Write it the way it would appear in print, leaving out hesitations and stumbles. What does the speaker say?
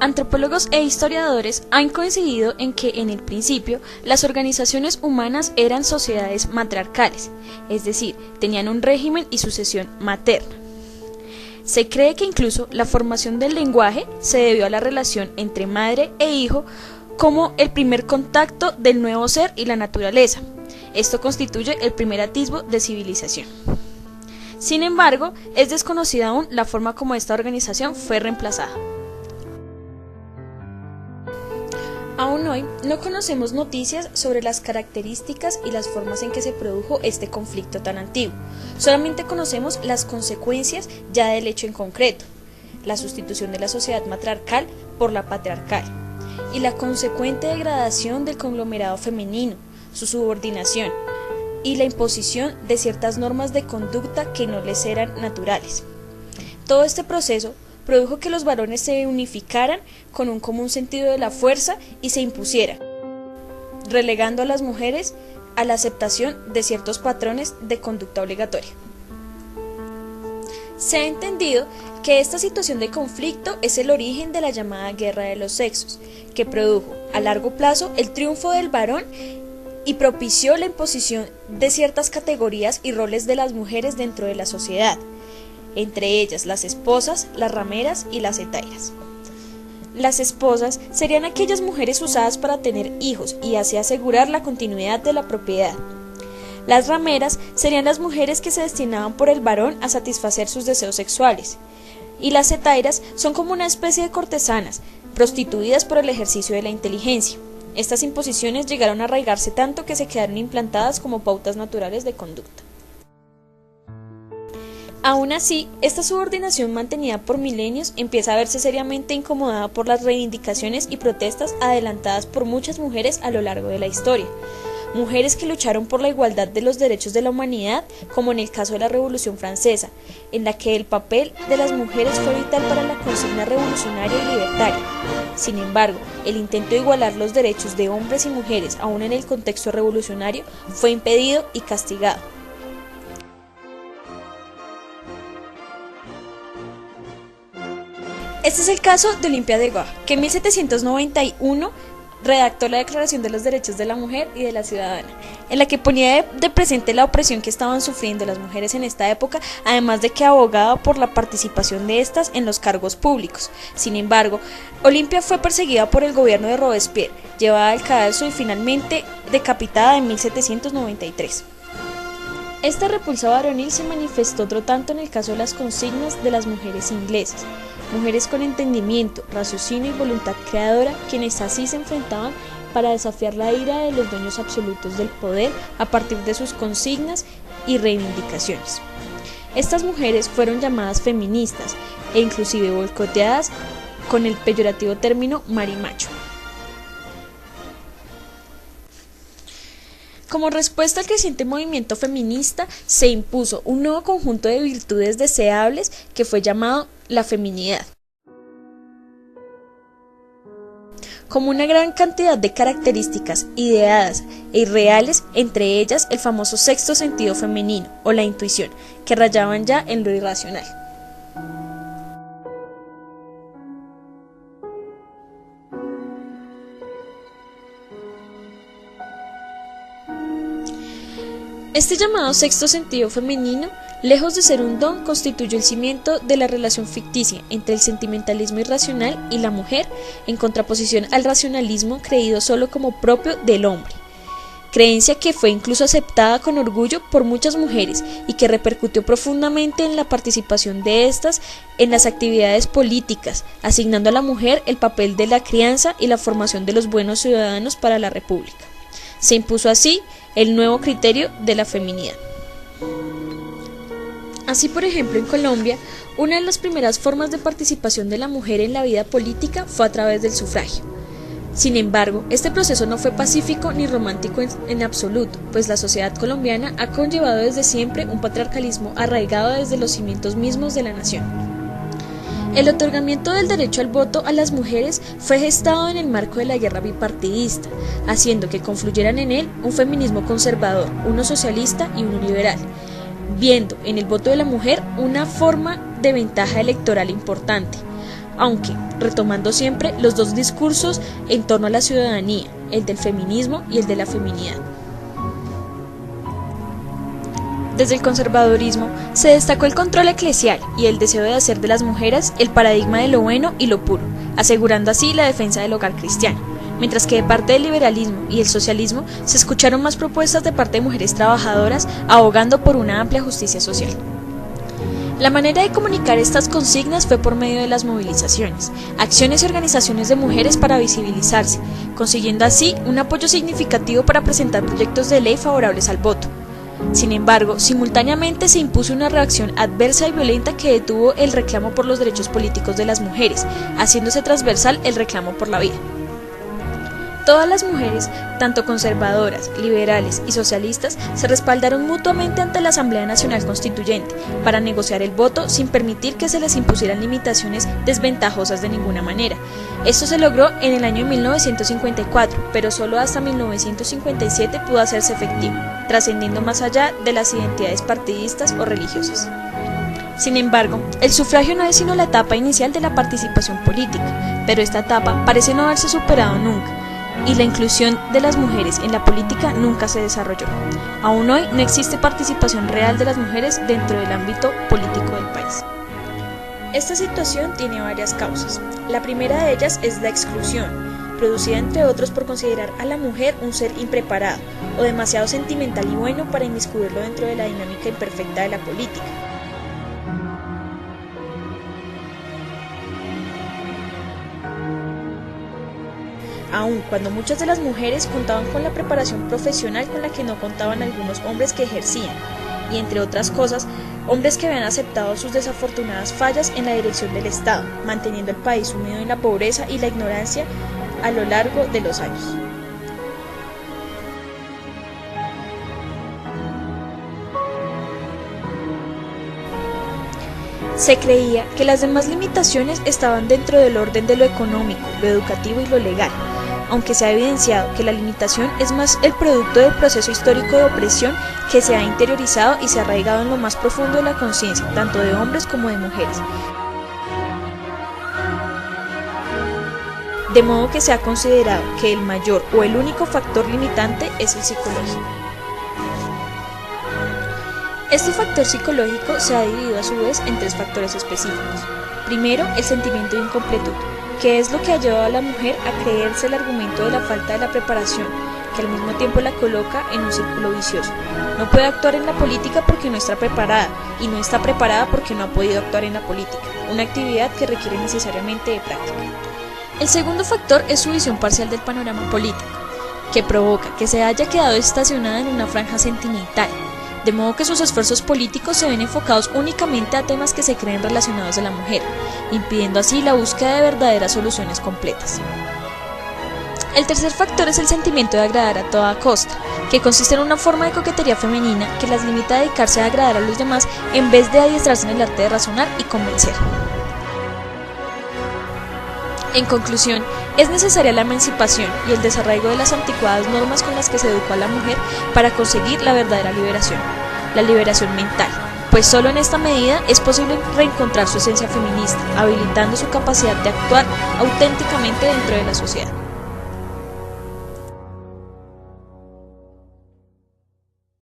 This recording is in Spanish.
Antropólogos e historiadores han coincidido en que, en el principio, las organizaciones humanas eran sociedades matriarcales, es decir, tenían un régimen y sucesión materna. Se cree que incluso la formación del lenguaje se debió a la relación entre madre e hijo como el primer contacto del nuevo ser y la naturaleza. Esto constituye el primer atisbo de civilización. Sin embargo, es desconocida aún la forma como esta organización fue reemplazada. Aún hoy no conocemos noticias sobre las características y las formas en que se produjo este conflicto tan antiguo. Solamente conocemos las consecuencias ya del hecho en concreto, la sustitución de la sociedad matriarcal por la patriarcal, y la consecuente degradación del conglomerado femenino, su subordinación, y la imposición de ciertas normas de conducta que no les eran naturales. Todo este proceso produjo que los varones se unificaran con un común sentido de la fuerza y se impusieran, relegando a las mujeres a la aceptación de ciertos patrones de conducta obligatoria. Se ha entendido que esta situación de conflicto es el origen de la llamada guerra de los sexos, que produjo a largo plazo el triunfo del varón y propició la imposición de ciertas categorías y roles de las mujeres dentro de la sociedad, entre ellas las esposas, las rameras y las hetairas. Las esposas serían aquellas mujeres usadas para tener hijos y así asegurar la continuidad de la propiedad. Las rameras serían las mujeres que se destinaban por el varón a satisfacer sus deseos sexuales. Y las hetairas son como una especie de cortesanas, prostituidas por el ejercicio de la inteligencia. Estas imposiciones llegaron a arraigarse tanto que se quedaron implantadas como pautas naturales de conducta. Aún así, esta subordinación mantenida por milenios empieza a verse seriamente incomodada por las reivindicaciones y protestas adelantadas por muchas mujeres a lo largo de la historia. Mujeres que lucharon por la igualdad de los derechos de la humanidad, como en el caso de la Revolución Francesa, en la que el papel de las mujeres fue vital para la consigna revolucionaria y libertaria. Sin embargo, el intento de igualar los derechos de hombres y mujeres, aún en el contexto revolucionario, fue impedido y castigado. Este es el caso de Olimpia de Gouges, que en 1791 redactó la Declaración de los Derechos de la Mujer y de la Ciudadana, en la que ponía de presente la opresión que estaban sufriendo las mujeres en esta época, además de que abogaba por la participación de estas en los cargos públicos. Sin embargo, Olimpia fue perseguida por el gobierno de Robespierre, llevada al cadalso y finalmente decapitada en 1793. Esta repulsa varonil se manifestó otro tanto en el caso de las consignas de las mujeres inglesas, mujeres con entendimiento, raciocinio y voluntad creadora, quienes así se enfrentaban para desafiar la ira de los dueños absolutos del poder a partir de sus consignas y reivindicaciones. Estas mujeres fueron llamadas feministas e inclusive boicoteadas con el peyorativo término marimacho. Como respuesta al creciente movimiento feminista, se impuso un nuevo conjunto de virtudes deseables que fue llamado la feminidad. Como una gran cantidad de características ideadas e irreales, entre ellas el famoso sexto sentido femenino o la intuición, que rayaban ya en lo irracional. Este llamado sexto sentido femenino, lejos de ser un don, constituyó el cimiento de la relación ficticia entre el sentimentalismo irracional y la mujer, en contraposición al racionalismo creído solo como propio del hombre. Creencia que fue incluso aceptada con orgullo por muchas mujeres y que repercutió profundamente en la participación de estas en las actividades políticas, asignando a la mujer el papel de la crianza y la formación de los buenos ciudadanos para la República. Se impuso así el nuevo criterio de la feminidad. Así, por ejemplo, en Colombia, una de las primeras formas de participación de la mujer en la vida política fue a través del sufragio. Sin embargo, este proceso no fue pacífico ni romántico en absoluto, pues la sociedad colombiana ha conllevado desde siempre un patriarcalismo arraigado desde los cimientos mismos de la nación. El otorgamiento del derecho al voto a las mujeres fue gestado en el marco de la guerra bipartidista, haciendo que confluyeran en él un feminismo conservador, uno socialista y uno liberal, viendo en el voto de la mujer una forma de ventaja electoral importante, aunque retomando siempre los dos discursos en torno a la ciudadanía, el del feminismo y el de la feminidad. Desde el conservadurismo se destacó el control eclesial y el deseo de hacer de las mujeres el paradigma de lo bueno y lo puro, asegurando así la defensa del hogar cristiano, mientras que de parte del liberalismo y el socialismo se escucharon más propuestas de parte de mujeres trabajadoras abogando por una amplia justicia social. La manera de comunicar estas consignas fue por medio de las movilizaciones, acciones y organizaciones de mujeres para visibilizarse, consiguiendo así un apoyo significativo para presentar proyectos de ley favorables al voto. Sin embargo, simultáneamente se impuso una reacción adversa y violenta que detuvo el reclamo por los derechos políticos de las mujeres, haciéndose transversal el reclamo por la vida. Todas las mujeres, tanto conservadoras, liberales y socialistas, se respaldaron mutuamente ante la Asamblea Nacional Constituyente para negociar el voto sin permitir que se les impusieran limitaciones desventajosas de ninguna manera. Esto se logró en el año 1954, pero solo hasta 1957 pudo hacerse efectivo, trascendiendo más allá de las identidades partidistas o religiosas. Sin embargo, el sufragio no es sino la etapa inicial de la participación política, pero esta etapa parece no haberse superado nunca, y la inclusión de las mujeres en la política nunca se desarrolló. Aún hoy no existe participación real de las mujeres dentro del ámbito político del país. Esta situación tiene varias causas. La primera de ellas es la exclusión, producida entre otros por considerar a la mujer un ser impreparado o demasiado sentimental y bueno para inmiscuirlo dentro de la dinámica imperfecta de la política. Aun cuando muchas de las mujeres contaban con la preparación profesional con la que no contaban algunos hombres que ejercían, y entre otras cosas, hombres que habían aceptado sus desafortunadas fallas en la dirección del Estado, manteniendo el país sumido en la pobreza y la ignorancia a lo largo de los años. Se creía que las demás limitaciones estaban dentro del orden de lo económico, lo educativo y lo legal, aunque se ha evidenciado que la limitación es más el producto del proceso histórico de opresión que se ha interiorizado y se ha arraigado en lo más profundo de la conciencia, tanto de hombres como de mujeres. De modo que se ha considerado que el mayor o el único factor limitante es el psicológico. Este factor psicológico se ha dividido a su vez en tres factores específicos. Primero, el sentimiento de incompletud, que es lo que ha llevado a la mujer a creerse el argumento de la falta de la preparación, que al mismo tiempo la coloca en un círculo vicioso. No puede actuar en la política porque no está preparada, y no está preparada porque no ha podido actuar en la política, una actividad que requiere necesariamente de práctica. El segundo factor es su visión parcial del panorama político, que provoca que se haya quedado estacionada en una franja sentimental, de modo que sus esfuerzos políticos se ven enfocados únicamente a temas que se creen relacionados a la mujer, impidiendo así la búsqueda de verdaderas soluciones completas. El tercer factor es el sentimiento de agradar a toda costa, que consiste en una forma de coquetería femenina que las limita a dedicarse a agradar a los demás en vez de adiestrarse en el arte de razonar y convencer. En conclusión, es necesaria la emancipación y el desarraigo de las anticuadas normas con las que se educó a la mujer para conseguir la verdadera liberación, la liberación mental, pues solo en esta medida es posible reencontrar su esencia feminista, habilitando su capacidad de actuar auténticamente dentro de la sociedad.